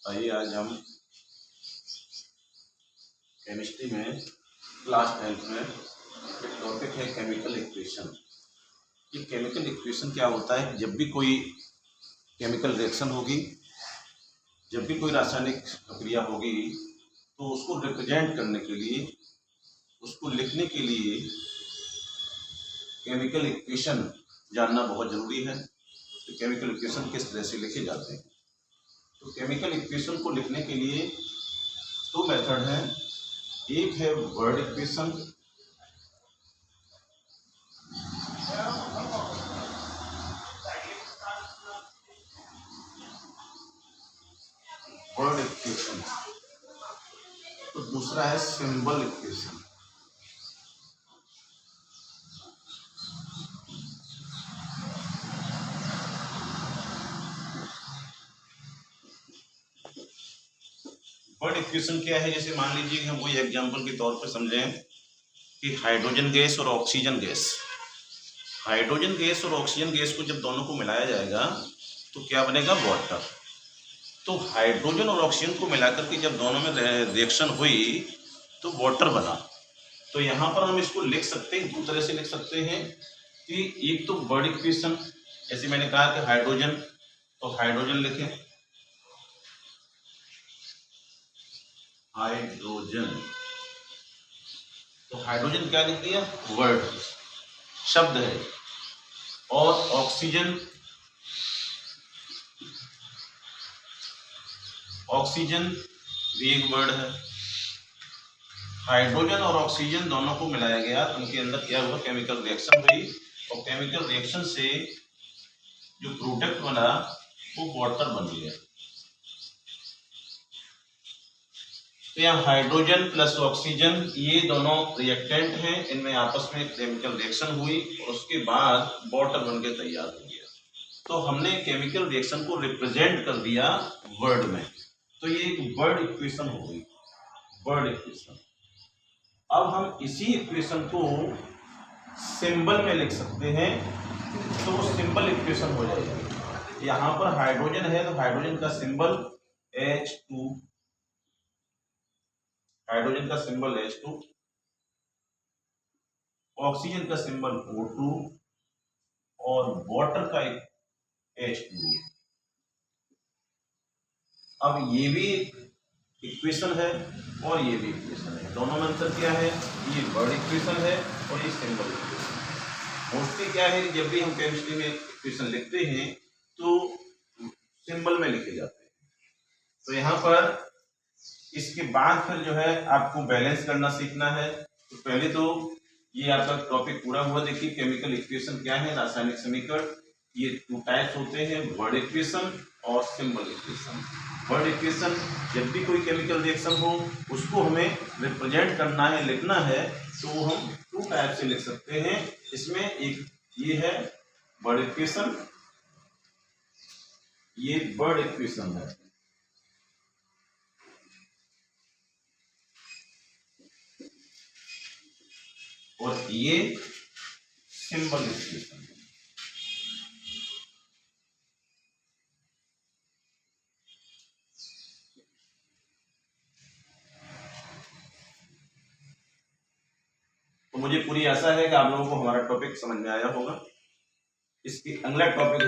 आइए आज हम केमिस्ट्री में क्लास 10th में एक टॉपिक है केमिकल इक्वेशन। ये केमिकल इक्वेशन क्या होता है? जब भी कोई केमिकल रिएक्शन होगी, जब भी कोई रासायनिक प्रक्रिया होगी, तो उसको रिप्रेजेंट करने के लिए, उसको लिखने के लिए केमिकल इक्वेशन जानना बहुत ज़रूरी है। तो केमिकल इक्वेशन किस तरह से लिखे जाते हैं? तो केमिकल इक्वेशन को लिखने के लिए दो मेथड हैं। एक है वर्ड इक्वेशन, तो दूसरा है सिंबल इक्वेशन। वर्ड इक्वेशन क्या है? जैसे मान लीजिए कि हम कोई एग्जांपल के तौर पर समझें कि हाइड्रोजन गैस और ऑक्सीजन गैस। हाइड्रोजन गैस और ऑक्सीजन गैस को जब दोनों को मिलाया जाएगा तो क्या बनेगा? वाटर। तो हाइड्रोजन और ऑक्सीजन को मिलाकर के जब दोनों में रिएक्शन हुई तो वाटर बना। तो यहाँ पर हम इसको लिख सकते हैं, दो तरह से लिख सकते हैं कि एक तो वर्ड इक्वेशन, जैसे मैंने कहा कि हाइड्रोजन, तो हाइड्रोजन लिखें, हाइड्रोजन। तो हाइड्रोजन क्या लिख दिया? वर्ड शब्द है। और ऑक्सीजन, ऑक्सीजन भी एक वर्ड है। हाइड्रोजन और ऑक्सीजन दोनों को मिलाया गया तो उनके अंदर क्या हुआ? केमिकल रिएक्शन हुई, और केमिकल रिएक्शन से जो प्रोडक्ट बना वो वाटर बन गया। तो यहाँ हाइड्रोजन प्लस ऑक्सीजन ये दोनों रिएक्टेंट हैं, इनमें आपस में केमिकल रिएक्शन हुई और उसके बाद वाटर बन के तैयार हो गया। तो हमने केमिकल रिएक्शन को रिप्रेजेंट कर दिया वर्ड में, तो ये एक वर्ड इक्वेशन हो गई, वर्ड इक्वेशन। अब हम इसी इक्वेशन को सिंबल में लिख सकते हैं, तो वो सिंबल इक्वेशन हो जाएगी। यहाँ पर हाइड्रोजन है तो हाइड्रोजन का सिंबल H2, हाइड्रोजन का सिंबल H2, ऑक्सीजन का सिंबल O2 और वाटर का H2। अब ये भी इक्वेशन है और ये भी इक्वेशन है, दोनों में अंतर क्या है? ये वर्ड इक्वेशन है और ये सिंबल इक्वेशन है। मोस्टली क्या है, जब भी हम केमिस्ट्री में इक्वेशन लिखते हैं तो सिंबल में लिखे जाते हैं। तो यहाँ पर इसके बाद फिर जो है आपको बैलेंस करना सीखना है। तो पहले तो ये आपका टॉपिक पूरा हुआ। देखिए केमिकल इक्वेशन क्या है, रासायनिक समीकरण। ये टू टाइप्स होते हैं, वर्ड इक्वेशन और सिंबल इक्वेशन। वर्ड इक्वेशन, जब भी कोई केमिकल रिएक्शन हो उसको हमें रिप्रेजेंट करना है, लिखना है, तो हम टू टाइप से लिख सकते हैं। इसमें एक ये है वर्ड इक्वेशन, ये वर्ड इक्वेशन है, और ये सिंबल इक्वेशन है। तो मुझे पूरी आशा है कि आप लोगों को हमारा टॉपिक समझ में आया होगा। इसके अगला टॉपिक